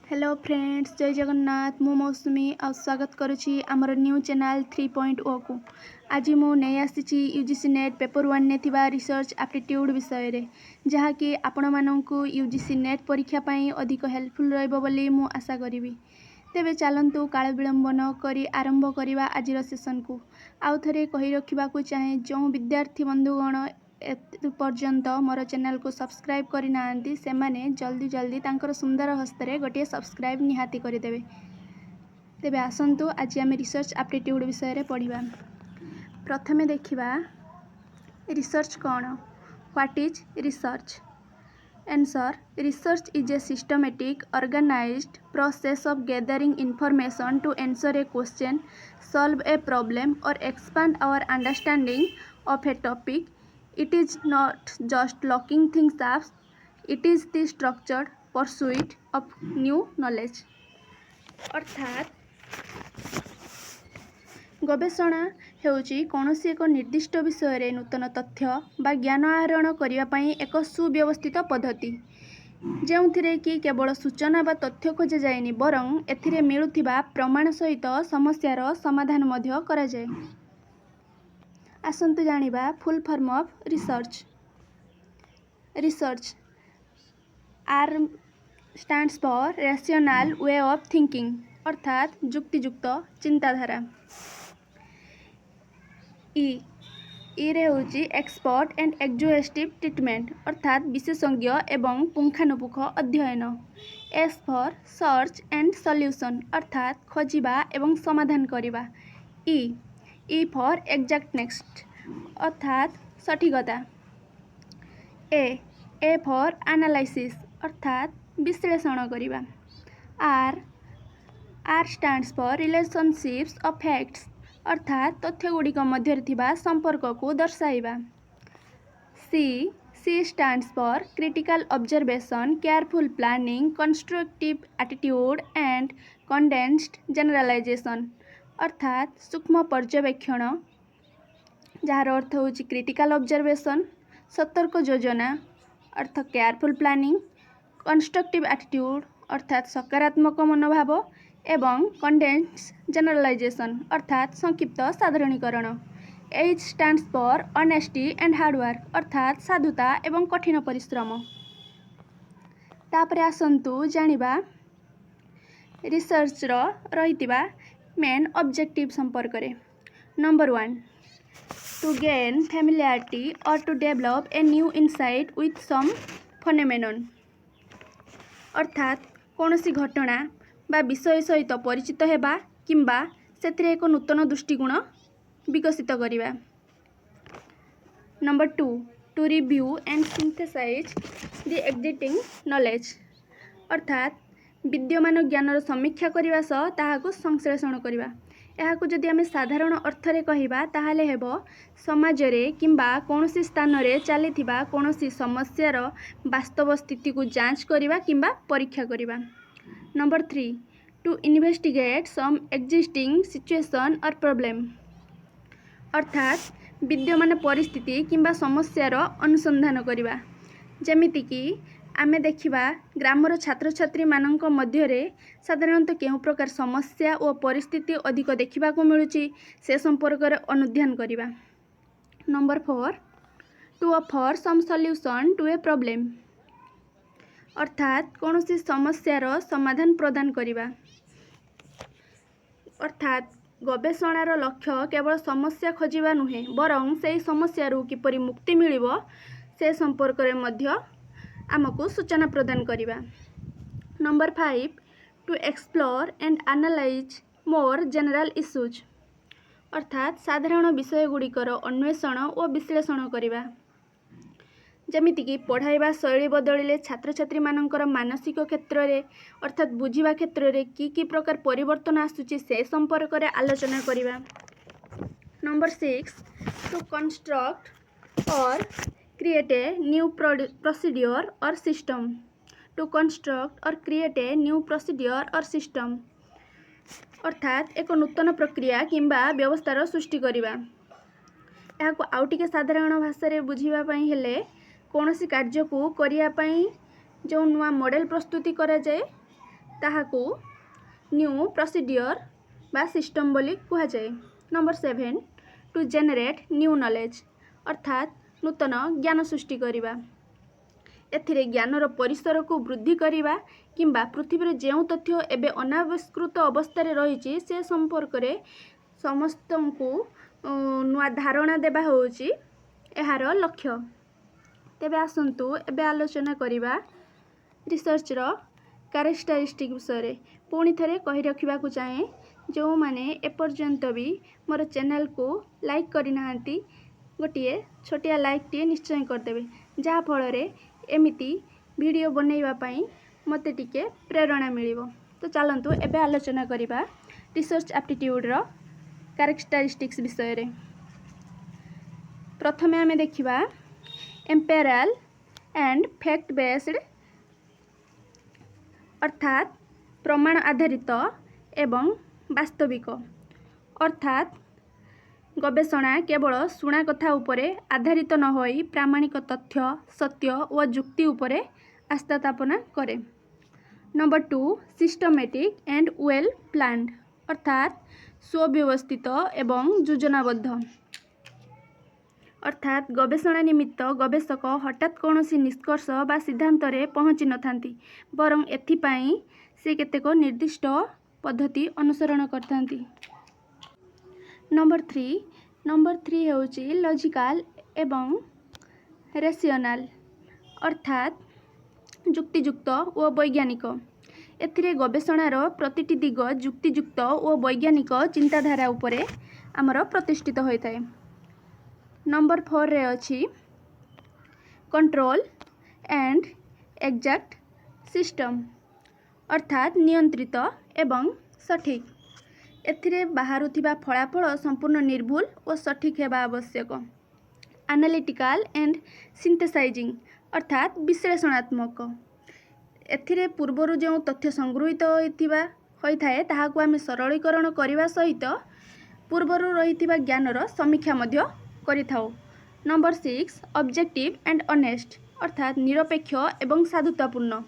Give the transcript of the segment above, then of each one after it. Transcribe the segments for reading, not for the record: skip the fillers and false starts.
Hello friends, जय जगन्नाथ। मु मौसुमी आ स्वागत करुछि आमर न्यू चैनल 3.0 को। आज मु नहीं आसी यूजीसी नेट पेपर 1 ने थिबा रिसर्च एप्टीट्यूड विषय रे, जहाँकि आपण माननकु यूजीसी नेट परीक्षा पई अधिक हेल्पफुल रहइबो बोली मु आशा करिवि। तेबे चलंतु काल विलंब न करी आरंभ करिवा आजिर सेशन को। आउ थरे कहि रखिबा को चाहे जो विद्यार्थी बंधुगण पर्यंत मोर चैनल को सब्सक्राइब करि नांती से माने जल्दी जल्दी तांकर सुंदर हस्तरे गोटे सब्सक्राइब निहाती करिदेवे। तेबे आसंतु आज आम रिसर्च एप्टीट्यूड विषय रे पढ़िबा। प्रथमे देखिबा रिसर्च कौन। What is research? Answer: Research is a systematic, organized process of gathering information to answer a question, solve a problem, or expand our understanding of a topic. It is not just looking things up, it is the structured pursuit of new knowledge. अर्थात गवेषणा हेउची कौनसी एक निर्दिष्ट विषय रे नूतन तथ्य बा ज्ञान आहरण करिया पई एक सुव्यवस्थित पद्धति, जेउथिरे कि केवल सूचना बा तथ्य खोजा जाएनि बरं एथिरे मिलुथिबा प्रमाण सहित समस्यार समाधान मध्य करा जाए। आसंतु जानिबा full form of research. Research R stands for rational way of thinking, अर्थात युक्तियुक्त चिंताधारा। ई रे होची एक्सपर्ट एंड एग्जॉस्टिव ट्रीटमेंट, अर्थात विशेषज्ञ एवं पुंखानुपुख अध्ययन। S for search and solution, अर्थात खोजिबा एवं समाधान करिबा। ई फॉर एग्जैक्टनेस, अर्थात सठिकता। ए फॉर एनालिसिस, अर्थात विश्लेषण करिबा। R stands for relationships of facts, अर्थात तथ्य गुड़िक मध्य थिबा संपर्क को दर्शाइबा। C stands for critical observation, careful planning, constructive attitude and condensed generalisation, अर्थात सूक्ष्म पर्यवेक्षण, जार अर्थ होची क्रिटिकल ऑब्जर्वेशन, सतर्क योजना अर्थ केयरफुल प्लानिंग, कंस्ट्रक्टिव एटीट्यूड अर्थात सकारात्मक मनोभाव एवं कंडेंस्ड जनरलाइजेशन अर्थात संक्षिप्त साधारणीकरण। H stands for honesty and hard work, अर्थात साधुता एवं कठिन परिश्रम। तापरे आसंतु जानिबा रिसर्च रहितिबा मेन ऑब्जेक्टिव संपर्क रे। नंबर 1, टू गेन फैमिलियरिटी और to develop a new insight with some phenomenon, अर्थात कौनसी घटना बा विषय सहित परिचित हेबा किंबा सेथिरे एक नूतन दृष्टिकोण विकसित करिबा। Number 2, to review and synthesise the existing knowledge, अर्थात विद्यमान ज्ञानर समीक्षा करिबा सह ताहाको संश्लेषण करिबा। एहाको जदि आमे साधारण अर्थरे कहिबा ताहाले हेबो समाज रे किंबा कौनसी स्थान रे चलीथिबा कौनसी समस्यार वास्तव स्थिति को जांच करिबा किंबा परीक्षा करिबा। Number 3, to investigate some existing situation or problem, अर्थात विद्यमान परिस्थिति किंबा समस्यार अनुसंधान करिबा। जेमिति कि आमे देखिबा ग्रामर छात्र छात्री मानक मध्यरे साधारणतः केउ प्रकार समस्या और परिस्थिति अधिक देखिबा को मिलुची से संपर्क रे अनुध्यान करिबा। Number 4, to offer some solution to a problem, अर्थात कौनसी समस्यार समाधान प्रदान करिबा। अर्थात गवेषणार लक्ष्य केवल समस्या खोजिबा नुहे बरं से समस्यारू किपरि मुक्ति मिलिबो से संपर्क रे मध्य आमको सूचना प्रदान करिबा। Number 5, to explore and analyse more general issues, अर्थात साधारण विषय गुड़िकर अन्वेषण और विश्लेषण करिबा। जेमिति कि पढ़ाइबा शैली बदलिले छात्र छात्री मानकर मानसिक क्षेत्र रे अर्थात बुझिबा क्षेत्र रे की प्रकार परिवर्तन आसुची से संपर्क रे आलोचना करिबा। नंबर 6, टू कंस्ट्रक्ट और क्रिएट ए न्यू प्रोसीड्योर और सिस्टम, टू कंस्ट्रक्ट और क्रिएट ए न्यू प्रोसीड्योर और सिस्टम, अर्थात एक नूतन प्रक्रिया किंबा व्यवस्थार सृष्टि करिबा। एहाको आउ टिके साधारण भाषा रे बुझिबा पई हेले कौनसी कार्य को करिया पई जो नुआ मॉडल प्रस्तुति करा जाए ताहाकू न्यू प्रोसीडियर बा सिस्टम बोली कहा जाए। Number 7 to generate new knowledge अर्थात नूतन ज्ञान सृष्टि करवा। एथिरे ज्ञानर परिसर को वृद्धि करवा किंबा पृथ्वी जो तथ्य एबे अनाविष्कृत अवस्था रही से संपर्क में समस्त को नुआ धारणा देवा होची एहार लक्ष्य। तेबे आसंतु एबे आलोचना करवा रिसर्च रो कैरेक्टरिस्टिक विषय। पुणी थे कही रखा चाहे जो मैंने एपर्यंत भी मोर चैनल को लाइक करना गोटे छोटिया लाइक टी निश्चय करदे जहाँफल एमती वीडियो बनवाई मत टिके प्रेरणा मिल। तो चलतु एबे आलोचना करवा रिसर्च एप्टीट्यूड रो कैरेक्टरिस्टिक्स विषय। प्रथम आम देखा एम्पेरियल एंड फैक्ट बेस्ड अर्थात प्रमाण आधारित एवं वास्तविक अर्थात गवेषणा केवल शुणा कथा उपरे आधारित न होई प्रामाणिक तथ्य सत्य व जुक्ति उपरे आस्था स्थापना करे। Number 2 systematic and well planned अर्थात सुव्यवस्थित एवं योजनाबद्ध अर्थात गवेषणा निमित्त गवेषक हठात कौन निष्कर्ष बा सिद्धांत रे पहुँची न थांती बरं एथिपाई से केतेक निर्दिष्ट पद्धति अनुसरण करथांती। नंबर 3 होची लॉजिकल एवं रेशनल अर्थात जुक्तियुक्त व वैज्ञानिक। एथिरे गवेषणार प्रतिटी दिग जुक्तियुक्त व वैज्ञानिक चिंताधारा उपरे आमर प्रतिष्ठित होता है। नंबर 4 रे अछि कंट्रोल एंड एग्जैक्ट सिस्टम अर्थात नियंत्रित एवं सठिक। एथिरे बाहरुथिबा फलाफल संपूर्ण निर्भुल और सठिक हेबा आवश्यक। एनालिटिकल एंड सिंथेसाइजिंग अर्थात विश्लेषणात्मक। एथिरे पूर्वरु जो तथ्य संगृहीत होता है ताहाकु आमे सरलीकरण करने सहित पूर्वरु रहिथिबा ज्ञानर समीक्षा मध्य करिथाउ। नंबर 6 ऑब्जेक्टिव एंड ऑनेस्ट अर्थात निरपेक्ष एवं साधुतापूर्ण।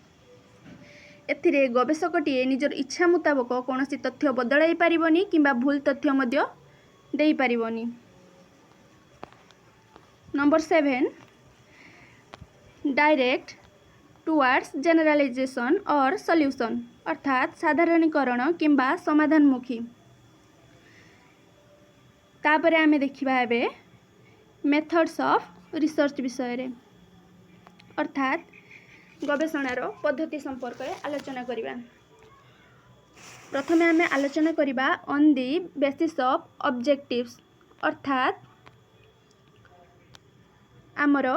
एथिरे गवेषकटीए निजर इच्छा मुताबक कौन तथ्य बदलाई पारिबनी किंबा भूल तथ्य मध्य देई पारिबनी। नंबर 7 डायरेक्ट टुवर्ड्स जनरलाइजेशन और सॉल्यूशन अर्थात साधारणीकरण किंबा समाधानमुखी। तापरे आमे देखिबा एबे मेथड्स ऑफ रिसर्च विषय अर्थात गवेषणार पद्धति संपर्क में आलोचना करवा। प्रथमे आमे आलोचना करवा on the basis of objectives अर्थात आमर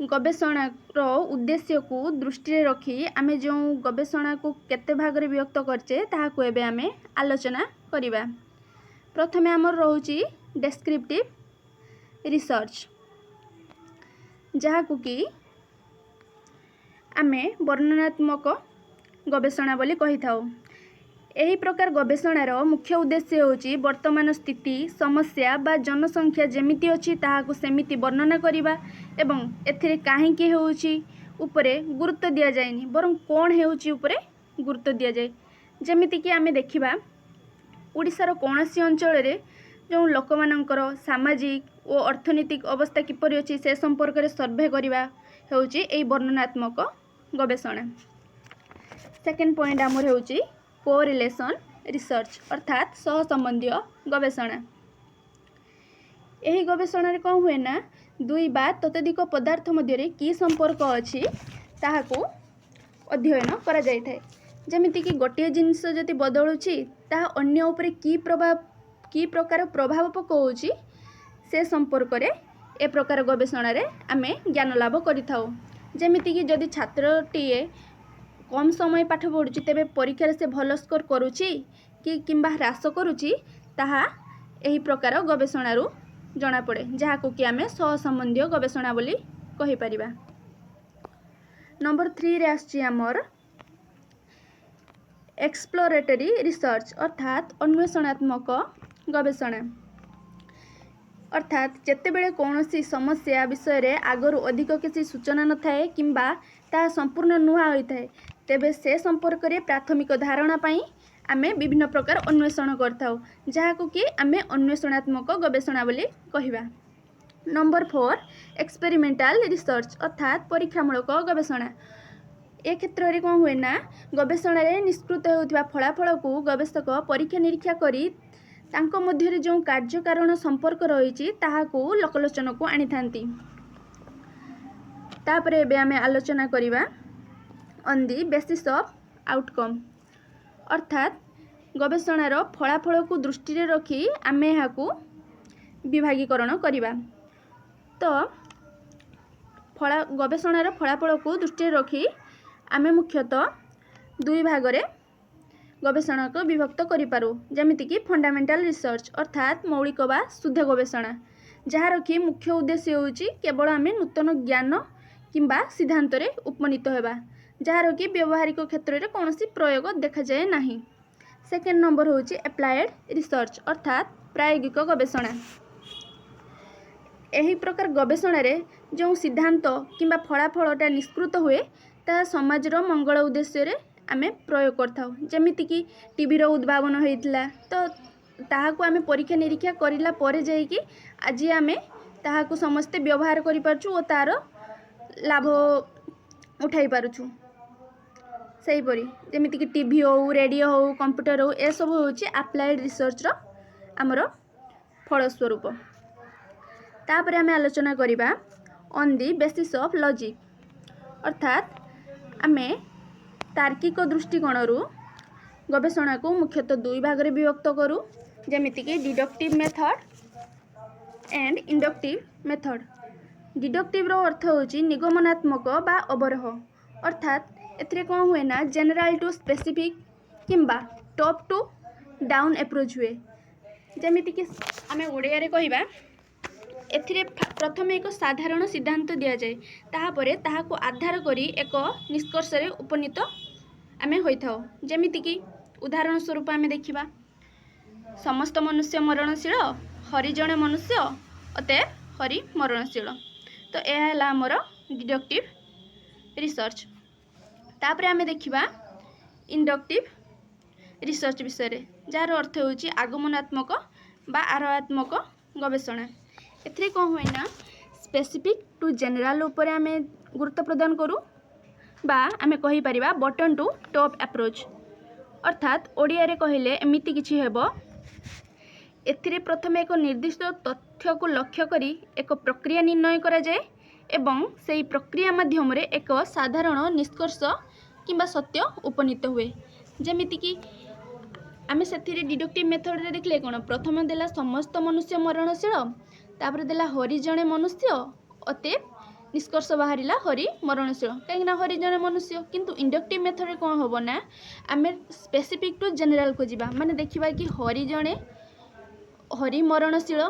गवेषणार उद्देश्य को दृष्टि रखी आमे जो गवेषणा को केते भाग रे विभक्त करचे ताहाकू एबे आमे आलोचना करवा। प्रथमे आमर रहउची डेस्क्रिप्टिव रिसर्च जहाँकू कि आमे वर्णनात्मक गवेषणा बोली कही थाउ। एही प्रकार गवेषणार मुख्य उद्देश्य होची वर्तमान स्थिति समस्या बा जनसंख्या जेमिति अछि ताहाकू सेमिति वर्णना करिबा एवं एथिरे काहेकि होउची उपरे गुरुत्व दिया जायनि बरं कोन हेउची उपरे गुरुत्व दिया जाय। जेमिति कि आमे देखिबा ओडिसार कोनोसी अंचल रे जो लोकमानंकर सामाजिक और अर्थनैतिक अवस्था किपरि अछि से संपर्क रे सर्वे करिबा हेउची एई वर्णनात्मक गवेषणा। सेकेंड पॉइंट आमर हेउची कोरिलेशन रिसर्च अर्थात सहसंबंधी गवेषणा। एही गवेषणा रे कोन हुए ना दुई बा ततोधिक पदार्थ मध्य की संपर्क अछि ताहाकू अध्ययन करा जाय थाए। जेमिति कि गोटे जिनिस जदि बदलुची ताहा अन्य उपरे की प्रकार प्रभाव पकाउची से संपर्क रे ए प्रकार गवेषणा रे आमे ज्ञान लाभ करिथाउ। जेमिति कि जदि छात्रटीए कम समय पाठ पढ़ुची तेबे परीक्षा से भल स्कोर करुची कि किंबा ह्रास करुची ताहा एही प्रकार गवेषणारू जना पड़े जहाँकू कि आमे सहसंबंधी गवेषणा बोली कहि परिबा। नंबर 3 रे आछि हमर एक्सप्लोरेटरी रिसर्च अर्थात अन्वेषणात्मक गवेषणा। अर्थात जेतेबेले कौनसी समस्या विषय रे आगरू अधिक किसी सूचना न थाए किंबा ता संपूर्ण नुआ होई थाए तेबे से संपर्क में प्राथमिक धारणा पाई आमे विभिन्न प्रकार अन्वेषण करथाउ जहाकु कि आमे अन्वेषणात्मक गवेषणा बोली कहिबा। नंबर 4 एक्सपेरिमेंटल रिसर्च अर्थात परीक्षामूलक गवेषणा। ए क्षेत्र में कौन हुए ना गवेषणा रे निष्कृत होउथिबा फलाफल को गवेषक परीक्षा निरीक्षा करी तांको मध्यरे जो कार्य कारण संपर्क रही ताहाकू लोकलोचन को आनी थांती। तापरे एबे आमे आलोचना करिबा on the basis of outcome अर्थात गवेषणार फलाफल को दृष्टि रे रखी आमे हाकू विभागीकरण करिबा। तो गवेषणार फलाफल को दृष्टि रे रखी आमे मुख्यतः दुई भागरे गवेषणा को विभक्त करिपारू जेमितिकी फंडामेंटल रिसर्च अर्थात मौलिक बा शुद्ध गवेषणा जार कि मुख्य उद्देश्य होउची केवल आमे नूतन ज्ञान किंबा सिद्धांत रे उपनीत हेबा जार कि व्यवहारिक क्षेत्र में कौन प्रयोग देखा जाए नहीं। सेकेंड नंबर होउची एप्लाइड रिसर्च अर्थात प्रायोगिक गवेषणा। एही प्रकार गवेषणा रे जो सिद्धांत किंबा फलाफलटा निष्कृत हुए ता समाजर मंगल उद्देश्य रे आमे प्रयोग करथाउ जेमितिकी टीवी रो उद्भावन होइतला तो ताहाकू आमे परीक्षा निरीक्षा करिला परे जाइकी आज आमे ताहाकू समस्ते व्यवहार करि पारछु ओ तार लाभ उठाई पारुछु। सही परी जेमितिकी टीवी हो रेडियो हो कंप्यूटर हो ए सब होउची अप्लाइड रिसर्च रो हमरो फलस्वरूप। तापरे आमे आलोचना करिबा on the basis of logic अर्थात आमे तार्किक दृष्टिकोणरू गवेषणा को मुख्यतः दुई भाग में विभक्त करूँ जेमितिकी deductive method and inductive method. Deductive रो अर्थ होची निगमनात्मक बा अवरोह अर्थात एथरे कौन हुए ना जनरल टू स्पेसिफिक किंबा टॉप टू डाउन अप्रोच हुए जेमितिकी आमे ओडिया रे कहिबा एथिरे प्रथम एक साधारण सिद्धांत दिया जाए ताहापरे ताहाको आधार करी एक निष्कर्ष रे उपनीत आमे होइथाउ जेमितिकी उदाहरण स्वरूप आमे देखिबा समस्त मनुष्य मरणशील हरि जणे मनुष्य अतएव हरि मरणशील। तो यह है आमर डिडक्टिव रिसर्च। तापरे आमे देखिबा इंडक्टिव रिसर्च विषय रे जार अर्थ होची आगमनात्मक बा आरोहात्मक गवेषणा। एथरे कौन हुए ना स्पेसिफिक टू जनरल उपरे आमे गुरुत्व प्रदान करूँ बा आमे कहि परिबा बटन टू टॉप अप्रोच अर्थात ओडिया रे कहिले एमिति किछि हेबो एथिरे प्रथम एक निर्दिष्ट तथ्य को लक्ष्य करी एक प्रक्रिया निर्णय करा जाए एवं सेही प्रक्रिया माध्यम रे एक साधारण निष्कर्ष किंबा सत्य उपनीत हुए जेमितिकी आमे सेथिरे डिडक्टिव मेथड रे देखले कोन प्रथम देला समस्त मनुष्य मरणशील तापर देला हरि जणे मनुष्य अतएव निष्कर्ष बाहरिला हरि मरणशील कहीं हरि जणे मनुष्य किंतु इंडक्टिव मेथड रे कौन हम ना आमे स्पेसिफिक टू जनरल को जीवा माने देखिबा कि हरि जणे हरि मरणशील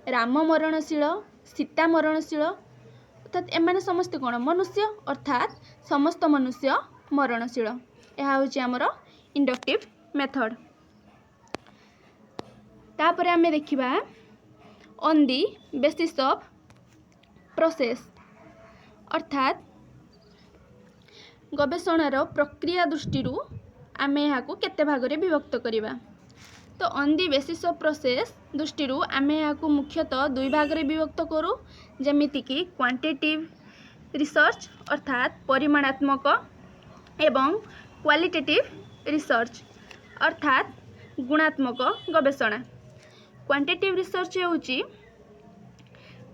राम मरणशील सीता मरणशील अर्थात एमाने समस्त कौन मनुष्य अर्थात समस्त मनुष्य मरणशील यह होची हमर इंडक्टिव मेथड। तापरे आमे देखिबा on the basis of process अर्थात गवेषणार प्रक्रिया दृष्टि आमे यहाँ केते भाग में विभक्त करिबा। तो on the basis of process दृष्टि आमे यहाँ मुख्यतः दुई भाग में विभक्त करूँ जेमितिकी क्वांटिटेटिव रिसर्च अर्थात परिमाणात्मक एवं क्वालिटेटिव रिसर्च अर्थात गुणात्मक गवेषणा। क्वांटिटेटिव रिसर्च होउची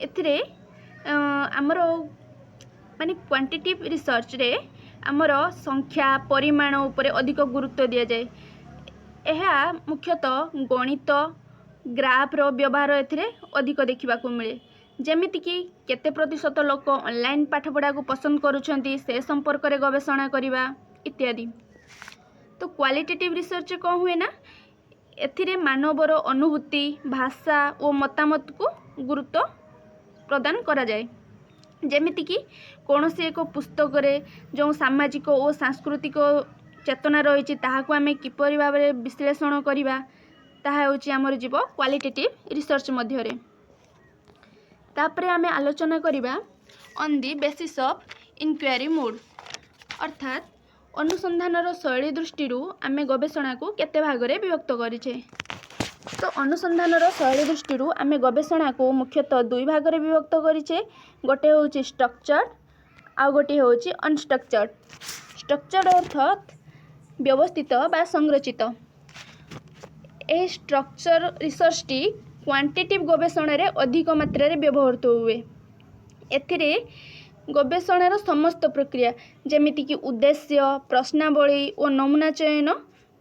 एथिरे आमर माने क्वांटिटेटिव रिसर्च रे आमर संख्या परिमाण उपरे अधिक गुरुत्व दिया जाए। यह मुख्यतः गणित ग्राफ रो व्यवहार एथिरे अधिक देखा मिले जेमितिकी केते प्रतिशत लोक ऑनलाइन पाठपढ़ा को पसंद करुछंती से संपर्क रे गवेषणा करिबा इत्यादि। तो क्वालिटेटिव रिसर्च कौन हुए ना एथिरे मानवर अनुभूति भाषा और मतामत को गुरुत्व प्रदान करा जाए जेमितिकी कौन से एक पुस्तक रे जो सामाजिक और सांस्कृतिक चेतना रही ताहाको आमे किपरि भाव में विश्लेषण करिबा ताहा होची हमर जीव क्वालिटेटिव रिसर्च मध्य रे। तापरे आमे आलोचना करिबा on the basis of inquiry mode अर्थात अनुसंधानर शैली दृष्टि आम गवेषणा को केते भागरे विभक्त करिछे। तो अनुसंधानर शैली दृष्टि आम गवेषणा को मुख्यतः दुई भागरे विभक्त करिछे। गोटे होउची स्ट्रक्चर्ड आ गोटे होउची अनस्ट्रक्चर्ड। स्ट्रक्चर्ड अर्थात व्यवस्थित बा संरचित। ए स्ट्रक्चर रिसर्च टी क्वांटिटिव गवेषणा रे अधिक मात्रा रे व्यवहृत हुए। एथिरे गवेषणार समस्त प्रक्रिया जेमिति कि उद्देश्य, प्रश्नावली और नमूना चयन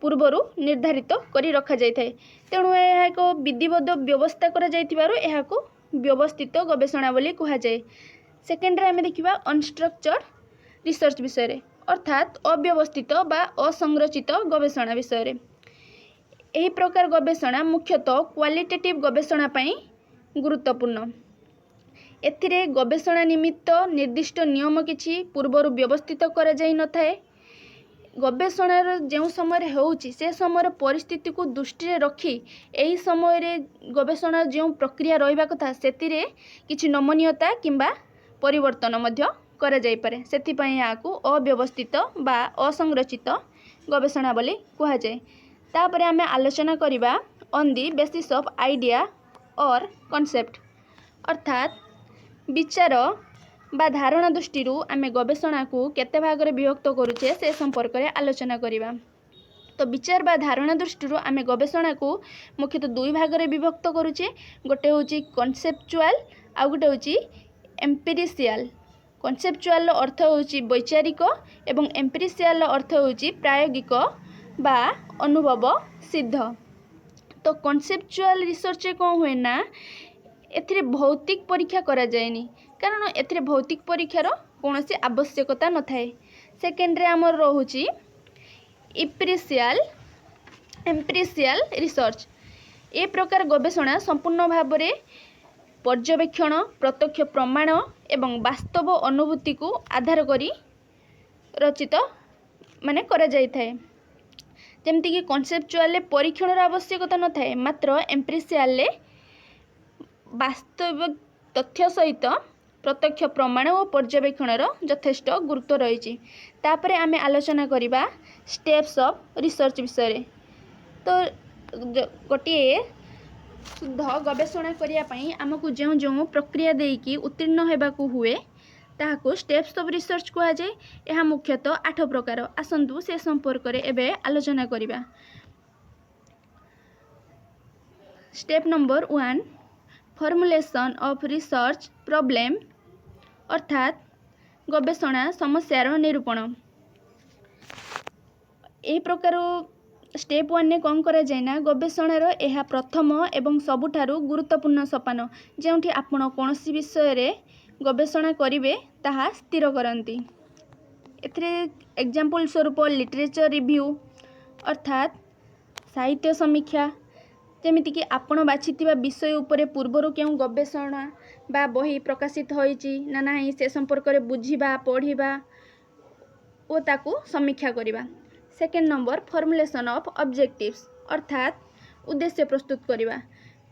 पूर्वर निर्धारित करी रखा जाय थाए। तेणु यह एक विधिबद्ध व्यवस्था करा जायतिबारु एहाको व्यवस्थित गवेषणा बोली कहा जाए। सेकेंड रे आमे देखिबा अनस्ट्रक्चर्ड रिसर्च विषय रे अर्थात अव्यवस्थित बा असंरचित गवेषणा विषय रे। एही प्रकार गवेषणा मुख्यतः क्वालिटेटिव गवेषणा पई गुरुत्वपूर्ण। एथिरे गवेषणा निमित्त निर्दिष्ट नियम किछि पूर्वर व्यवस्थित करा जाय न थाए। गवेषणार जो समय होउछि से समय परिस्थिति को दृष्टि रे रखी एही समय रे गवेषणा जो प्रक्रिया रहिबा कथा सेतिरे किछि नमनीयता किंबा परिवर्तन मध्य करा जाय पारे। सेति पई याकू अव्यवस्थित बा असंरचित गवेषणा बोली कहा जाय। तापरे आमे आलोचना करिबा on the basis of idea और कॉन्सेप्ट अर्थात विचार बा धारणा दृष्टि आमे गवेषणा को केते भागरे विभक्त करूचे से संपर्क रे आलोचना करिबा। तो विचार बा धारणा दृष्टि आमे गवेषणा को मुख्यतः दुई भागरे विभक्त करूचे। गोटे होची कॉन्सेप्चुअल आ गोटे होची एम्पिरिशियल। कॉन्सेप्चुअल अर्थ होची वैचारिक एवं एम्पिरिशियल अर्थ होची प्रायोगिक बा अनुभव सिद्ध। तो कॉन्सेप्चुअल रिसर्च कौन हुए ना एथिरे भौतिक परीक्षा करा जाएनी कारण एथिरे भौतिक परीक्षार कौन सी आवश्यकता न थाए। सेकेंड रे आमर रहुची एम्पिरिशियल रिसर्च। ए प्रकार गवेषणा संपूर्ण भाव में पर्यवेक्षण प्रत्यक्ष प्रमाण एवं वास्तव अनुभूति को आधार करी रचित माने करा जाय थाए। जेमति कि कॉन्सेप्चुअल परीक्षण आवश्यकता न थाए मात्र एम्पिरिशियल वास्तविक तथ्य सहित प्रत्यक्ष प्रमाण और पर्यवेक्षणर यथेष्ट गुरुत्व रही। तापरे आमे आलोचना करिबा स्टेप्स ऑफ रिसर्च विषय रे। तो गोटे शुद्ध गवेषणा करिया पई आमको जो जो प्रक्रिया देकी उत्तीर्ण हेबाकू हुए ताहाको स्टेप्स ऑफ रिसर्च कहा जाए। यह मुख्यतः 8 प्रकार। आसंतु से संपर्क रे एबे आलोचना करिबा। Step number 1 formulation of research problem अर्थात गवेषणा समस्यार निरूपण। ए प्रकार स्टेप 1 ने कौन करा जाए ना गवेषणार यह प्रथम एवं सबुठारु गुरुत्वपूर्ण सोपान जेउठी आपण कोनोसी विषय रे गवेषणा करिवे ताहा स्थिर करंती। एथिरे एग्जांपल स्वरूप लिटरेचर रिव्यू अर्थात साहित्य समीक्षा जेमिति कि आपण बाछिथिबा विषय उपरे पूर्वरु केउ गवेषणा बा बही प्रकाशित होईची ना नाही से संपर्क रे बुझिबा पढ़िबा ओ ताकू समीक्षा करिबा। Second number formulation of objectives अर्थात उद्देश्य प्रस्तुत करिबा।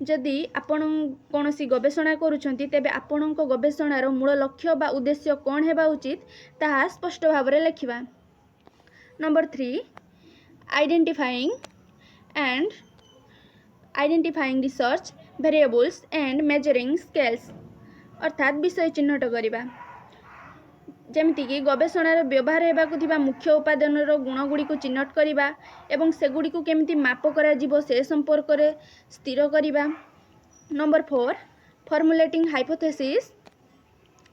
जदि आपण कोनोसी गवेषणा करूछंती तेबे आपणक गवेषणार मूल लक्ष्य बा उद्देश्य कोन हेबा उचित ताहा स्पष्ट भाव रे लिखिबा। Number 3 identifying research variables and measuring scales अर्थात विषय चिन्हट करिबा। जेमिति कि गवेषणार व्यवहार हेबाकु थिबा मुख्य उपादानर गुणगुड़ी को चिन्हट करिबा एवं सेगुड़ी को केमिति माप करा जिवो से संपर्क रे स्थिर करिबा। नंबर 4 फॉर्मुलेटिंग हाइपोथेसिस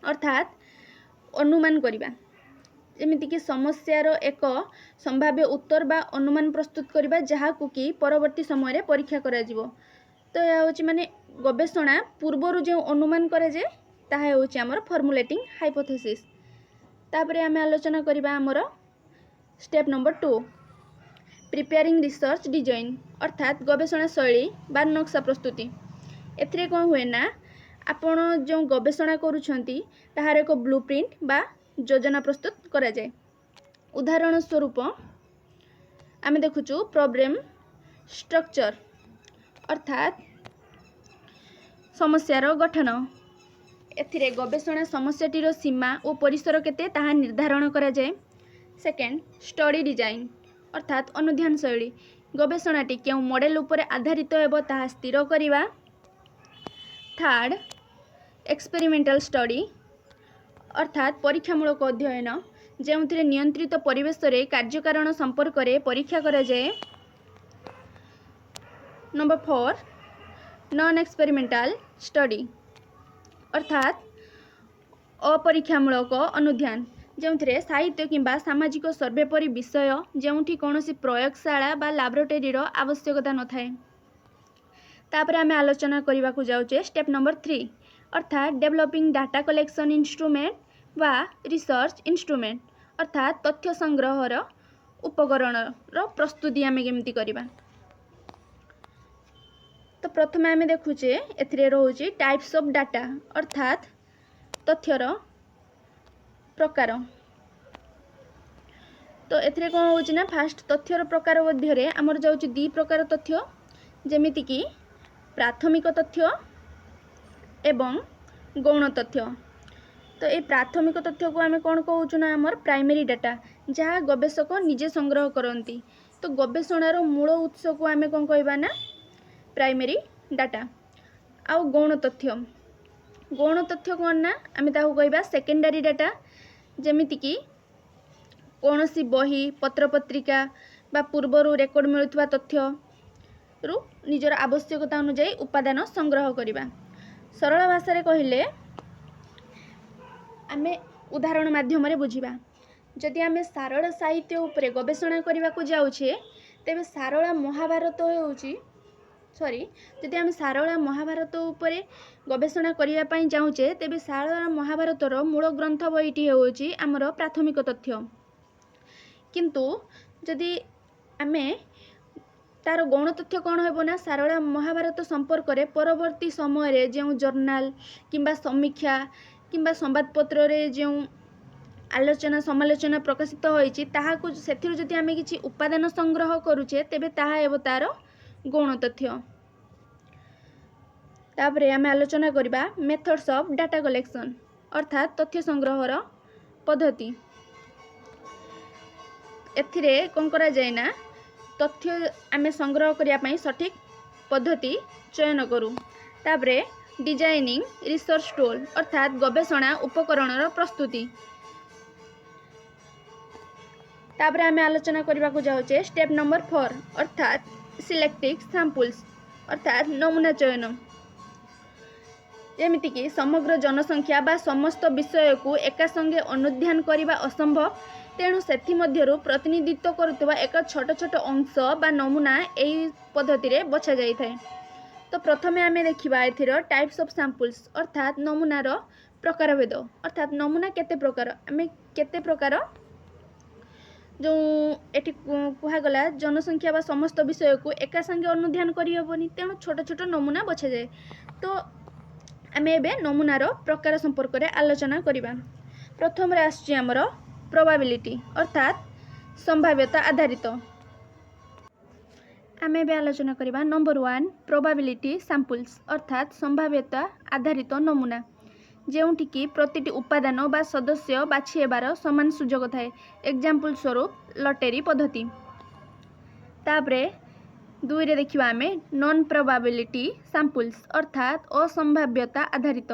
अर्थात अनुमान करिबा। जेमिति कि समस्यार एक संभाव्य उत्तर बा अनुमान प्रस्तुत करिबा जहाकु कि परवर्ती समय रे परीक्षा करा जिवो। तो या होची माने गवेषणा पूर्वरु जो अनुमान करा जे ताहा होची हमर फॉर्मुलेटिंग हाइपोथेसिस। तापरे आमे आलोचना करिबा हमर step number 2 preparing research design अर्थात गवेषणा शैली बा नक्शा प्रस्तुति। एथिरे कोन हुए ना आपण जो गवेषणा करूछंती ताहार एक ब्लूप्रिंट बा योजना प्रस्तुत करा जाए। उदाहरण स्वरूप आमे देखुछु प्रॉब्लम स्ट्रक्चर अर्थात समस्यार गठन। एथिरे गवेषणा समस्याटीर सीमा और परिसर केते ताहा निर्धारण करा जाए। सेकेंड स्टडी डिजाइन अर्थात अनुध्यान शैली गवेषणाटी क्यों मॉडल उपरे आधारित हेबो ताहा स्थिर करिवा। थर्ड एक्सपेरिमेंटल स्टडी अर्थात परीक्षामूलक अध्ययन जो नियंत्रित परिवेश रे कार्यकारण संपर्क में परीक्षा करा जाए। नंबर 4 नॉन एक्सपेरिमेंटल स्टडी अर्थात अपरीक्षामूलक अनुध्यान जो साहित्य किंबा सामाजिक सर्वे परी विषय जोठी कौन प्रयोगशाला बा लैबोरेटरी आवश्यकता न थाए। तापर आम आलोचना करने को जाऊे स्टेप नंबर 3 अर्थात डेवलपिंग डाटा कलेक्शन इंस्ट्रूमेंट बा रिसर्च इंस्ट्रूमेंट अर्थात तथ्य संग्रहर उपकरण प्रस्तुति आम केमती करवा। तो प्रथम आम देखुचे एथिरे रोचे टाइप्स ऑफ डाटा अर्थात तथ्यर प्रकार। तो एथिरे कौन होची ना फास्ट तथ्यर प्रकार मध्य आमर जाउची 2 प्रकार तथ्य जेमिति कि प्राथमिक तथ्य एवं गौण तथ्य। तो ये प्राथमिक तथ्य को आम कौन कहूँ ना आमर प्राइमरी डाटा जहाँ गवेषक निजे संग्रह करती। तो गवेषणार मूल उत्स को आम कौन कहवा ना प्राइमरी डाटा। आउ गौण तथ्य कौन ना आम ताकू कहवा सेकेंडरी डाटा जेमिति कि कौन सी बही पत्र पत्रिका बा पूर्वर रेकर्ड मिलुवा तथ्य रु निजर आवश्यकता अनुसार उपादान संग्रह करवा। सरल भाषा रे कहले आमे उदाहरण माध्यम बुझा जदि आमे सारला साहित्य उपरे गवेषणा करने को जाऊे तेबे सारला महाभारत होउची जदि आम सारला महाभारत उपरे गवेषणा करने चाहूचे तेबे सारला महाभारतर मूल ग्रंथ बहीटी होउची आमर प्राथमिक तथ्य। किंतु जदि आमे तार गौण तथ्य कौन हो ना सारला महाभारत संपर्क में परवर्ती समय जो जर्नाल किंबा समीक्षा किंबा संवादपत्र रे जो आलोचना समालोचना प्रकाशित होइछि ताहाकु सेथिरु जदि आमे किछि उपादान संग्रह करूचे तेबे ताहा एबो तार गौण तथ्य। तापरे आमे आलोचना करिबा मेथड्स ऑफ डाटा कलेक्शन अर्थात तथ्य संग्रहर पद्धति। एथिरे कोन करा जाय ना तथ्य आमे संग्रह करिया पई सठिक पद्धति चयन करू। तापरे डिजाइनिंग रिसर्च टूल अर्थात गवेषणा उपकरणर प्रस्तुति। तापर आम आलोचना करने को जाऊे स्टेप नंबर 4 अर्थात सिलेक्टिंग सैंपल्स अर्थात नमूना चयन। जेमिति कि समग्र जनसंख्या बा समस्त विषय को एका संगे अनुध्यान करने असंभव तेणु सेथि मध्यरु प्रतिनिधित्व करुवा एक छोट छोट अंश बा नमूना यही पद्धति रे बछा जाई थाए। तो प्रथमे आमे देखिबा एथिर टाइप्स ऑफ सैंपल्स अर्थात नमूनार प्रकारभेद अर्थात नमूना केते प्रकार आमे केते प्रकार जो एठी कुहागला जनसंख्या बा समस्त विषय को एका संगे अनुध्यान करि हेबनी तेणु छोट छोट नमूना बछा जाए। तो आमे एबे नमूनार प्रकार संपर्क रे आलोचना करिबा। प्रथम रे आछि हमर प्रोबेबिलिटी अर्थात संभाव्यता आधारित। आमे भी आलोचना करवा नंबर 1 प्रोबेबिलिटी सैंपल्स अर्थात संभाव्यता आधारित नमूना जोठिकी प्रतिटी उपादान बा सदस्य बाछि हेबार समान सुजोग थाए। एग्जांपल स्वरूप लटेरी पद्धति। तापरे 2 रे देखिबा आमे नॉन प्रोबेबिलिटी सैंपल्स अर्थात असंभाव्यता आधारित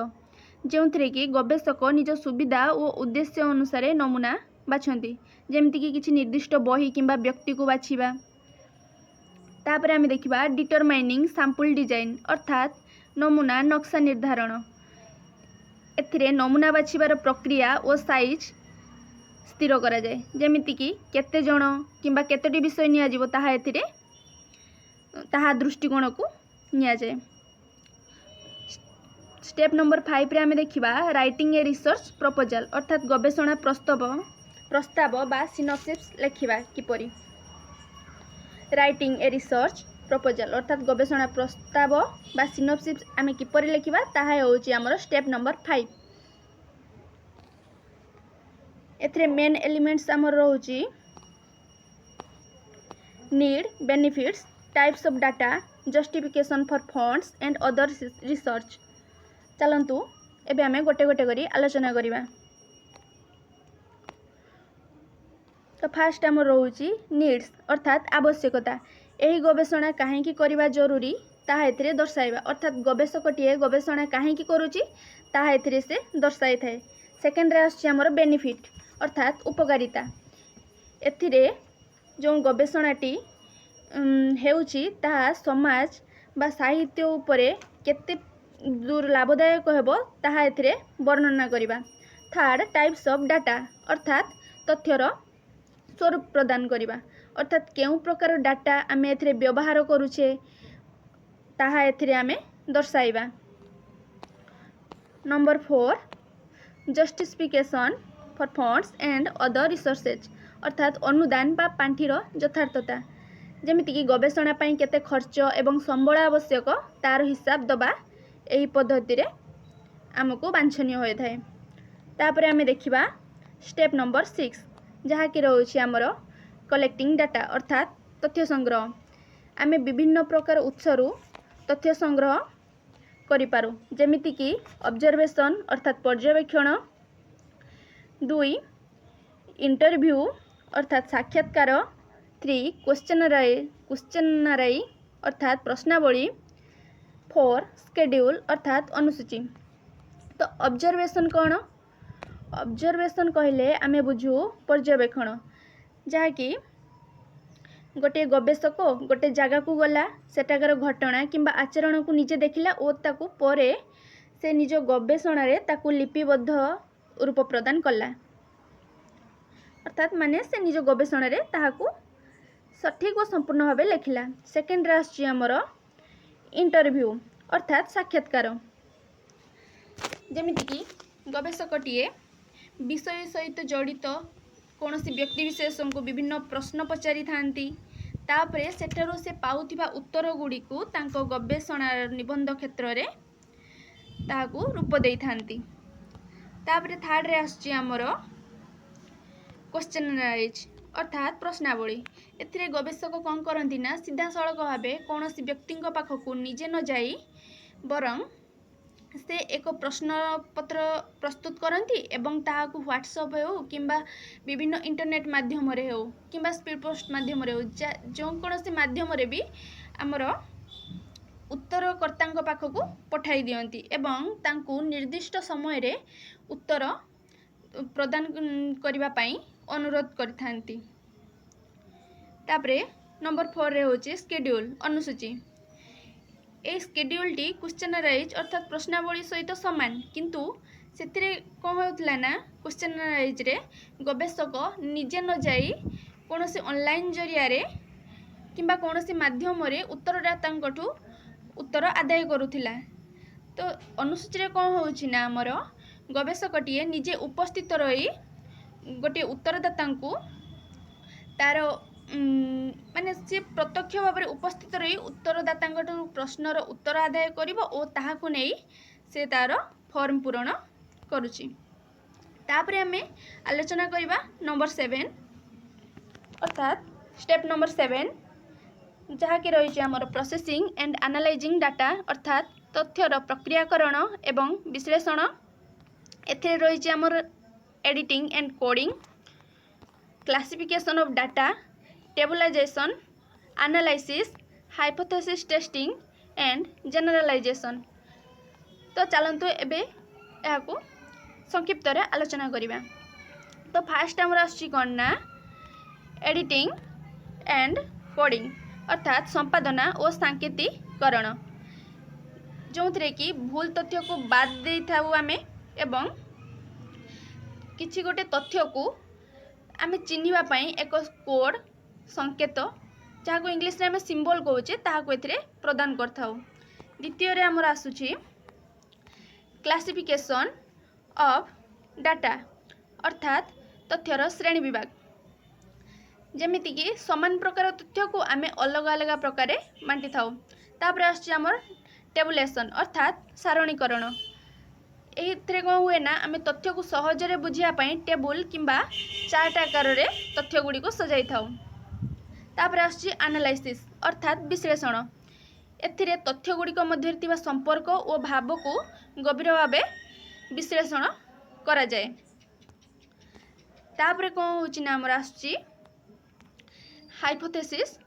जोंथरे कि गवेषक निज सुविधा और उद्देश्य अनुसार नमूना बाछंती जेमति कि किछि निर्दिष्ट बही किंबा व्यक्ति को बाछिबा। तापर आमे देखिबा डिटरमाइनिंग सैंपल डिजाइन अर्थात नमूना नक्शा निर्धारण। एथिरे नमूना बाछिबार प्रक्रिया और साइज स्थिर करा जाए जेमिति कि केते जण किंबा केतोटी विषय निया जिवो ताहा एथिरे ताहा दृष्टिकोण को निया जाए। स्टेप नंबर 5 रे आमे देखिबा राइटिंग ए रिसर्च प्रपोजल अर्थात गवेषणा प्रस्ताव बा सिनॉप्सिस लेखिबा किपरि। राइटिंग ए रिसर्च प्रपोजल अर्थात गवेषणा प्रस्ताव बा सिनॉप्सिस आमे किपरि लेखिबा ताहा होउची हमर स्टेप नंबर 5। एथरे मेन एलिमेंट्स हमर रहउची need benefits types of data justification for funds and other research. चलंतु एबे आमे गोटे गोटे करी आलोचना करिबा। तो फास्ट आम रोचे नीड्स अर्थात आवश्यकता। यही गवेषणा कहीं करवा जरूरी ताहा एथिरे दर्शाइबा अर्थात गवेषकटीए गवेषणा कहीं करुच्ची ताहा एथिरे से दर्शाई थाए। सेकेंड रे आछी हमर बेनिफिट अर्थात उपकारिता। एथिरे जो गवेषणाटी हेउची ताहा समाज बा साहित्य उपरे केते दूर लाभदायक हेबो ताहा एथिरे वर्णना करिबा। थर्ड टाइप्स ऑफ डाटा अर्थात तथ्यर स्वरूप प्रदान करिबा अर्थात केउ प्रकार डाटा आमे एथिरे व्यवहार करूछे ताहा एथिरे आमे दर्शाइबा। Number 4 justification for funds and other resources अर्थात अनुदान बा पांठीर यथार्थता। जेमितिकी गवेषणा पाई केते खर्च एवं संबल आवश्यक तार हिसाब दबा एही पद्धति रे आमको वांछनीय होय थाए। तापरे आमे देखिबा स्टेप नंबर 6 जहा कि रहउछि हमर कलेक्टिंग डाटा अर्थात तथ्य संग्रह। आमे विभिन्न प्रकार उत्सरु तथ्य संग्रह करि पारू जेमितिकी ऑब्जर्वेशन अर्थात पर्यवेक्षण। 2 इंटरव्यू अर्थात साक्षात्कार। 3 क्वेश्चनराई अर्थात प्रश्नावली। 4 शेड्यूल अर्थात अनुसूची। तो ऑब्जर्वेशन कौन? ऑब्जर्वेशन कहले आमे बुझू पर्यवेक्षण जहाँकि गोटे गवेषक गोटे जगह को गला सेटाकर घटना किंबा आचरण को निजे देखिला और ताकू परे से निज गवेषण रे ताकू लिपिबद्ध रूप प्रदान कला अर्थात माने से निज गवेषण रे ताहाकू सठिक और संपूर्ण भाव लिखिला। सेकेंड रे आछि हमर इंटरव्यू अर्थात साक्षात्कार। जेमितिकी गवेषकटीए विषय सहित जड़ित कौन व्यक्ति विशेष को विभिन्न प्रश्न पचारि थांती तापरे सेठारो से पाउथिबा उत्तर गुड़ी को तांको गवेषणा निबंध क्षेत्र रे ताहाकू रूप देई थांती। तापरे थर्ड रे आछि हमर क्वेश्चनराइज अर्थात प्रश्नावली। एथिरे गवेषक कौन करती ना सीधा सड़क भाव कौन व्यक्ति पाखक निजे न जाई बरं से एक प्रश्न पत्र प्रस्तुत करती एवं ताहाकू व्हाट्सएप हो किंबा विभिन्न इंटरनेट माध्यम रे हो किंबा स्पीड पोस्ट माध्यम रे हो जो कौन माध्यम रे भी आमर उत्तरकर्ता पाखक पठाई दियंती एवं तांकू निर्दिष्ट समय रे उत्तर प्रदान करिबा पाई अनुरोध करथांती। तापरे नंबर 4 रे होचे शेड्यूल अनुसूची। ए शेड्यूल टी क्वेश्चनराइज अर्थात प्रश्नावली सहित समान किंतु सेतिरे कौन होतला ना क्वेश्चनराइज रे गवेषक निजे न जाई कोनोसी ऑनलाइन जरिया रे किंबा कोनोसी माध्यम रे उत्तरदातांकठू उत्तर आदाय करूथिला। तो अनुसूची रे कौन होउछि ना हमर गवेषकटीए निजे उपस्थित रही गोटे उत्तरदातांकू तार माने सी प्रत्यक्ष भाव में उपस्थित रही उत्तरदातांकठू प्रश्नर उत्तर आदाय करिवो और ताहाकू नै से तार फॉर्म पूरण करुछि। तापरे हमें आलोचना करिबा नंबर 7 अर्थात स्टेप नंबर 7 जहाँ कि रही हमर प्रोसेसिंग एंड एनालाइजिंग डाटा अर्थात तथ्यर प्रक्रियाकरण एवं विश्लेषण। एथिरे रही हमर editing and coding classification of data tabulation analysis hypothesis testing and generalisation. तो चलतु एबे याकू संक्षिप्त रे आलोचना करिबा। तो फास्ट हमर आछि कोन ना एडिटिंग एंड कोडिंग अर्थात संपादना और सांकेतिकरण जो थे कि भूल तथ्य को बाद दे थाउ आमे एवं किछि गोटे तथ्य को आमे चिन्हिबा पई एक कोड संकेत जहाँ को इंग्लिश रे आमे सिंबल कहूचे ताहाको एथिरे प्रदान करथाउ। द्वितीय रे हमर आसुछि क्लासिफिकेशन ऑफ डाटा अर्थात तथ्यर श्रेणी विभाग। जेमिति कि समान प्रकार तथ्य को आमे अलग अलग प्रकार बांटी थाउ। तापर आसछि हमर टेबुलेशन अर्थात सारणीकरण। एथिरे कौन हुए ना आमे तथ्य को सहजरे बुझिया पई टेबुल किंबा चार्ट आकार रे तथ्य गुडी को सजाई थाउ। तापर आसछि एनालाइसिस अर्थात विश्लेषण। एथिरे तथ्य गुडी को मध्य थिबा संपर्क और भाव को गभीर भावे विश्लेषण करा जाए। तापर कौन होछि ना हमर आसछि हाइपोथेसिस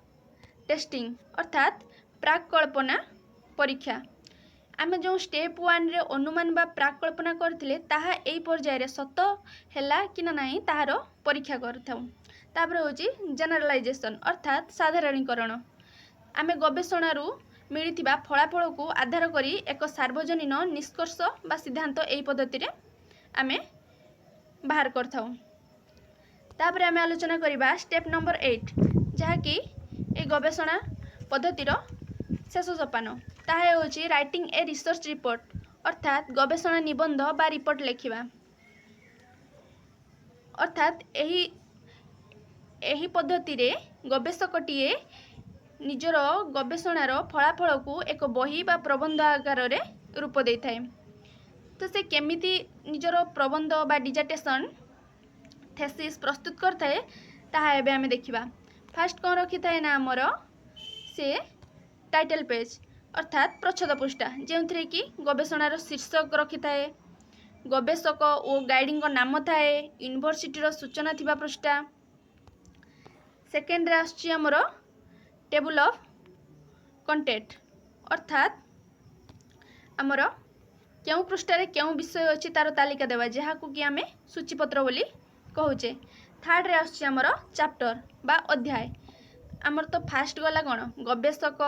टेस्टिंग अर्थात प्राक कल्पना परीक्षा आम जो स्टेप 1 रे अनुमान बा प्राक कल्पना करथिले ताहा एई पर्याय रे सत हैला कि ना नहीं ताहार परीक्षा करथाउ। तापर होची जनरलाइजेशन अर्थात साधारणीकरण आमे गवेषणारू मिलिथिबा फलाफल को आधार करी एक सार्वजनीन निष्कर्ष बा सिद्धांत एई पद्धति रे आमे बाहर करथाउ। तापर आमे आलोचना करिबा स्टेप नंबर 8 जहा कि ए गवेषणा पद्धतिर शेष सोपान ताहा होची राइटिंग ए रिसर्च रिपोर्ट अर्थात गवेषणा निबंध बा रिपोर्ट लेखिबा अर्थात एही पद्धति रे गवेषकटीए निजर गवेषणार फलाफल को एक बही बा प्रबंध आकार रे रूप दे थाए। तो से केमिति निजर प्रबंध बा डिजार्टेशन थेसिस प्रस्तुत करथाए ताहा एबे आमे देखिबा। फास्ट कौन रखी थाए ना हमर से टाइटल पेज अर्थात प्रच्छद पृष्ठा जो कि गवेषणार शीर्षक रखी थाए गवेषक और गाइडिंग नाम थाए यूनिवर्सिटी सूचना थिबा पृष्ठा। सेकेंड रे आछि हमर टेबल ऑफ कंटेंट अर्थात हमर केउ पृष्ठारे केउ विषय अछि तार तालिका देवा जहा को कि आमे सूचीपत्र बोली कहूचे। थर्ड रे आछि हमर चैप्टर बा अध्याय हमर तो फास्ट गला कोन गवेषक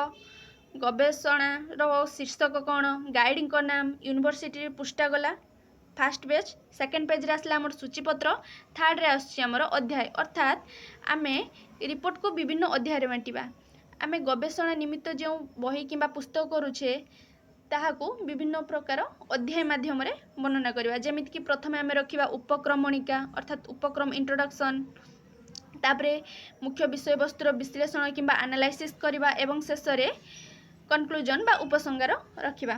गवेषणार शीर्षक कौन गाइडिंग नाम यूनिवर्सिटी पृष्ठा गला फास्ट पेज। सेकेंड पेज रे आसला हमर सूचीपत्र थर्ड रे आछि हमर अध्याय अर्थात आमे रिपोर्ट को विभिन्न अध्याय रे बांटिबा। आमे गवेषणा निमित्त जो बही किंबा पुस्तक करूछे ताहाकू विभिन्न प्रकार अध्याय माध्यम रे वर्णना करबा जेमिति कि प्रथमे आमे रखिबा उपक्रमणिका अर्थात उपक्रम इंट्रोडक्शन तापरे मुख्य विषय वस्तुर विश्लेषण किंबा एनालाइसिस करबा एवं शेष रे कंक्लूजन बा उपसंहार रखिबा।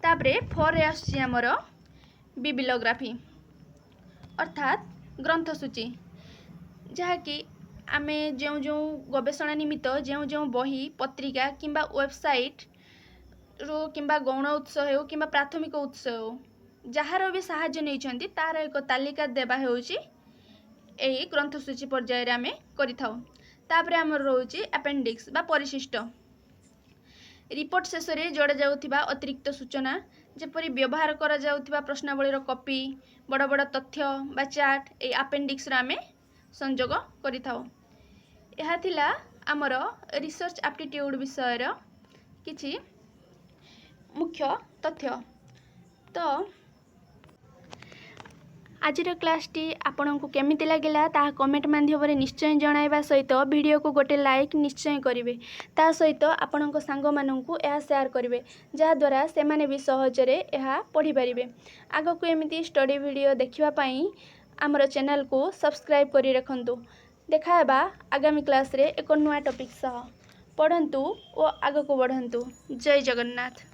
तापरे 4 रे आछि हमर बिबिलियोग्राफी अर्थात ग्रंथ सूची जहा कि आमे जो गवेषणा निमित्त जो बही पत्रिका किंबा वेबसाइट रो किंबा गौण उत्स हो किंबा प्राथमिक उत्स हो जार भी साहाय्य नहीं तार एक तालिका देवा होची एही ग्रंथसूची पर्याय रे आमे करिथाउ। तापरे हमर रोची अपेंडिक्स बा परिशिष्ट रिपोर्ट शेष रे जोड़ा जाउथिबा अतिरिक्त सूचना जेपरि व्यवहार करा जाउथिबा प्रश्नावली रो कॉपी बड़ बड़ तथ्य बा चार्ट ए अपेंडिक्स रे आमे संयोग करिथाउ। यह थिला हमर रिसर्च एप्टीट्यूड विषय रो किछि मुख्य तथ्य। तो आज क्लासटी आपण को केमिति लागला ताहा कमेंट माध्यम निश्चय जणाइबा सहित वीडियो को गोटे लाइक निश्चय करेंगे ता सहित आपण सांग मानू यह शेयर करेंगे जहाद्वारा से माने भी सहजरे यह पढ़ी पारे। आग को एमती स्टडी वीडियो देखापी आमर चैनल को सब्सक्राइब करी रखंतु। देखाबा आगामी क्लास रे एक नुआ टॉपिक सह पढ़ंतु और आग को बढ़ंतु। जय जगन्नाथ।